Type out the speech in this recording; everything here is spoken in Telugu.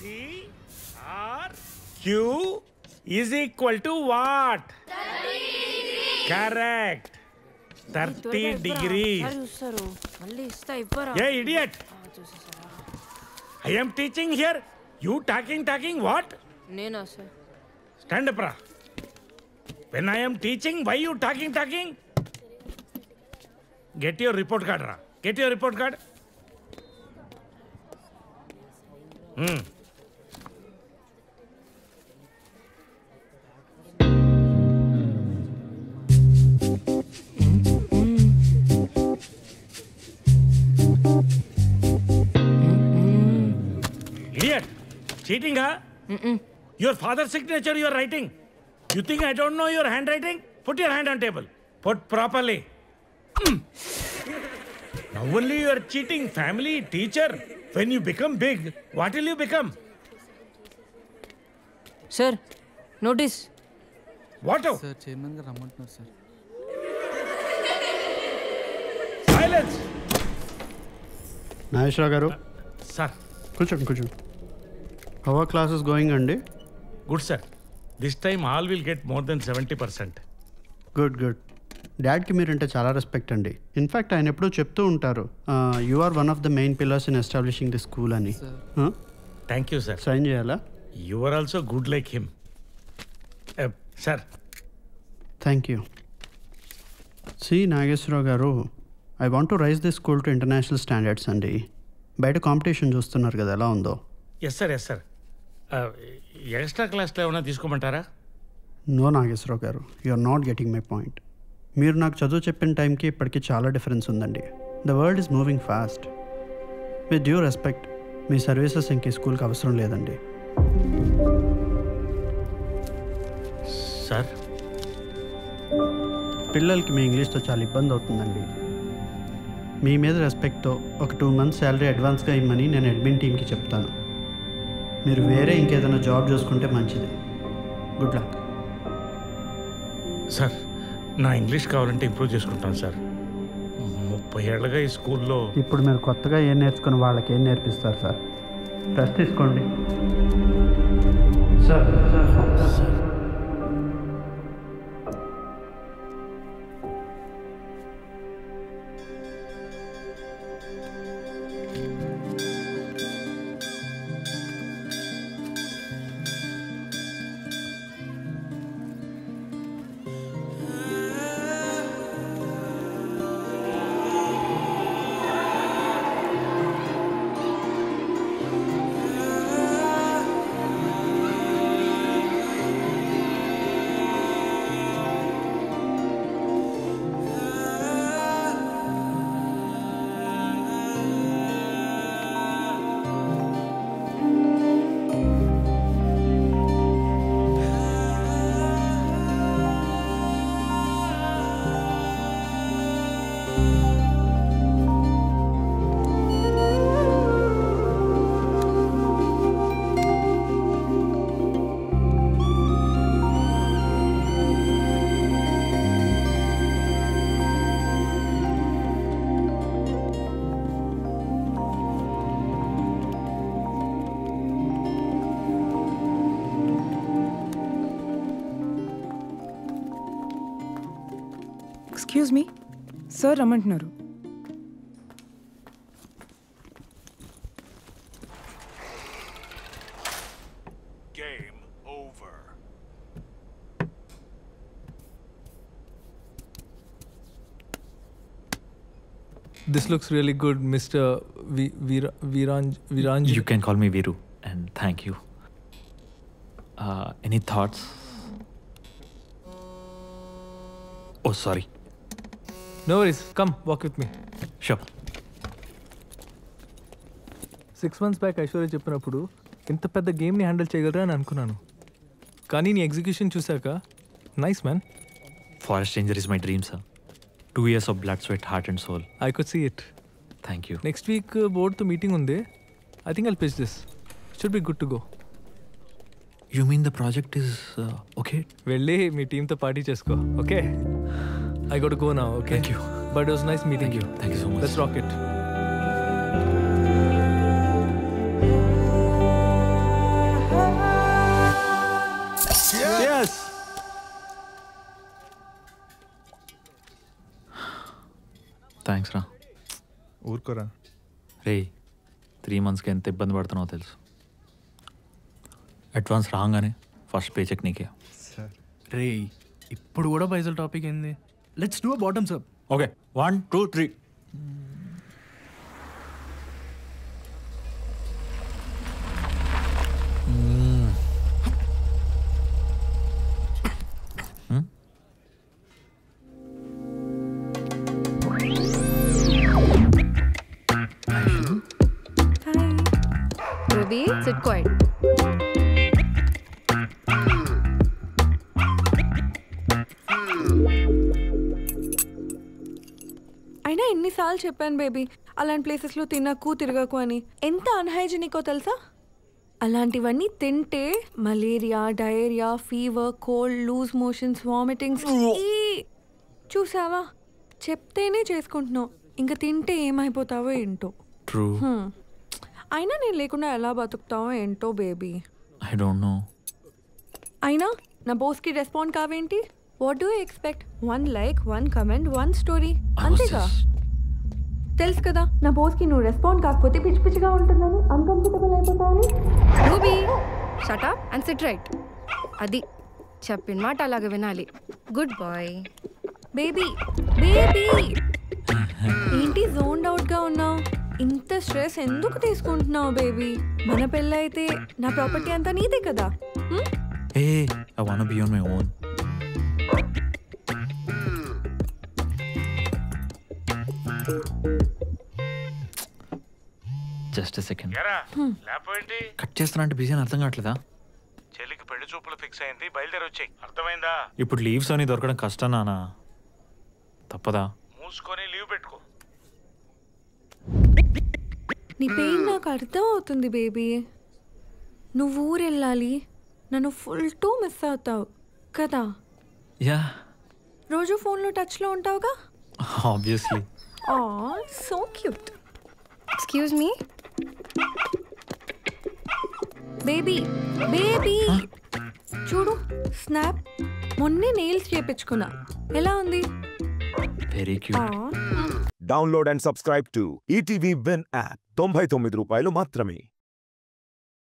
CRQ is equal to what? 30 degrees. Correct. 30 degrees. Hey, idiot. I am teaching here. You talking what? Nena, sir. Stand up, ra. When I am teaching, why you talking? Get your report card, ra. Get your report card. Idiot. Cheating, huh? Your father's signature you are writing. You think I don't know your handwriting? Put your hand on table. Put properly. Now only you are cheating family, teacher. When you become big, what will you become? Sir, notice. What? Sir, chairman ga rammantunnaru sir. Silence. Nageshwara garu. Sir. Kuchun. How are classes going, Andy? Good, sir. This time all will get more than 70%. Good. డాడ్కి మీరంటే చాలా రెస్పెక్ట్ అండి. ఇన్ఫ్యాక్ట్ ఆయన ఎప్పుడూ చెప్తూ ఉంటారు you are one of the main pillars in establishing the school అని. Thank you sir. సైన్ చేయాలా? You are also good like him. Sir thank you. C Nageswara Rao garu, I want to raise the school to international standards అండి. బయట కాంపిటీషన్ చూస్తున్నారు కదా ఎలా ఉందో. Yes sir. ఎక్స్ట్రా క్లాస్లో ఏమైనా తీసుకోమంటారా? నో నాగేశ్వరరావు గారు, you are not getting my point. మీరు నాకు చదువు చెప్పిన టైంకి ఇప్పటికీ చాలా డిఫరెన్స్ ఉందండి. The world is moving fast. With due respect, మీ సర్వీసెస్ ఇంక ఈ స్కూల్కి అవసరం లేదండి. సార్, పిల్లలకి మీ ఇంగ్లీష్తో చాలా ఇబ్బంది అవుతుందండి. మీ మీద రెస్పెక్ట్తో ఒక 2 months శాలరీ అడ్వాన్స్గా ఇమ్మని నేను అడ్మిన్ టీమ్కి చెప్తాను. మీరు వేరే ఇంకేదైనా జాబ్ చూసుకుంటే మంచిది. Good luck. సార్, నా ఇంగ్లీష్ కావాలంటే ఇంప్రూవ్ చేసుకుంటాను సార్. 30 ఏళ్ళగా ఈ స్కూల్లో. ఇప్పుడు మీరు కొత్తగా ఏం నేర్చుకుని వాళ్ళకి ఏం నేర్పిస్తారు సార్? రెస్ట్ తీసుకోండి సార్. ఎక్స్క్యూజ్ మీ సార్, రమ్మంటున్నారు. Game over. This looks really good, Mr. Viranj. You can call me Viru, and thank you. Any thoughts? Oh, sorry. No worries. Come, walk with me. Sure. 6 months back Aishwarya చెప్పినప్పుడు ఇంత పెద్ద గేమ్ని హ్యాండిల్ చేయగలరా అని అనుకున్నాను. కానీ నీ ఎగ్జిక్యూషన్ చూశాక nice man. Forest Ranger is my dream, sir. 2 years of blood, sweat, heart and soul. I could see it. Thank you. Next week boardతో మీటింగ్ ఉంది. I think I'll pitch this. Should be good to go. You mean the project is okay? వెళ్ళి మీ టీంతో పార్టీ చేసుకో. Okay, I got to go now. Okay. Thank you. But it was nice meeting you. Thank you so much. Let's rock it. ఊరుకోరా. రే 3 monthsకి ఎంత ఇబ్బంది పడుతున్నావో తెలుసు. అడ్వాన్స్ రాగానే ఫస్ట్ పే చెక్ నీకే. రే ఇప్పుడు కూడా పైసలు టాపిక్ ఏంది? Let's do bottoms up. Okay 1 2 3. Ruby, sit quiet. అయినా ఎన్నిసార్లు చెప్పాను బేబీ అలాంటి ప్లేసెస్లో తినకు తిరగకు అని. ఎంత అన్హైజీనికో తెలుసా? అలాంటివన్నీ తింటే malaria, diarrhoea, fever, cold, loose motions, vomitings. చూసావా, చెప్తేనే చేసుకుంటున్నావు, ఇంకా తింటే ఏమైపోతావో ఏంటో. ట్రూ. అయినా నేను లేకుండా ఎలా బతుకుతావో ఏంటో బేబీ. I don't know. అయినా నా బోస్కి రెస్పాండ్ కావేంటి? What do expect? 1 like, 1 comment, 1 story, అంతేగా. తెలుసు కదా నా బోస్కి నువ్వు రెస్పాండ్ కాకపోతే పిచ్చి పిచ్చిగా ఉంటుందని, uncomfortable అయిపోతావని. Ruby, shut up and sit right. అది చెప్పిన మాట అలాగే వినాలి. Good boy. బేబీ బేబీ ఏంటి జోన్డ్ అవుట్గా ఉన్నావు? ఇంత స్ట్రెస్ ఎందుకు తీసుకుంటున్నావు బేబీ? మన పెళ్ళైతే నా ప్రాపర్టీ అంతా నీదే కదా. A I want be on my own. Just second. లేకపోయింది కట్ చేస్తున్నా అంటే బిజీ అని అర్థం కావట్లేదా? చెల్లికి పెళ్లి చూపులు ఫిక్స్ అయింది, బయలుదేరి వచ్చాయి. అర్థమైందా? ఇప్పుడు లీవ్స్ అని దొరకడం కష్టం నానా. తప్పదా? మూసుకొని లీవ్ పెట్టుకో. నీ పెయిన్ నాకు అర్థం అవుతుంది బేబీ. నువ్వు ఊరు వెళ్ళాలి, నన్ను ఫుల్ టూ మిస్ అవుతావు కదా. యా రోజు ఫోన్లో టచ్లో ఉంటావుగా. Obviously. So cute. Excuse me. Baby baby చూడు స్నాప్. మొన్నే నెయిల్స్ చేపించుకున్నా, ఎలా ఉంది? Very cute. Download and subscribe to ETV Win app. 99 రూపాయలు మాత్రమే.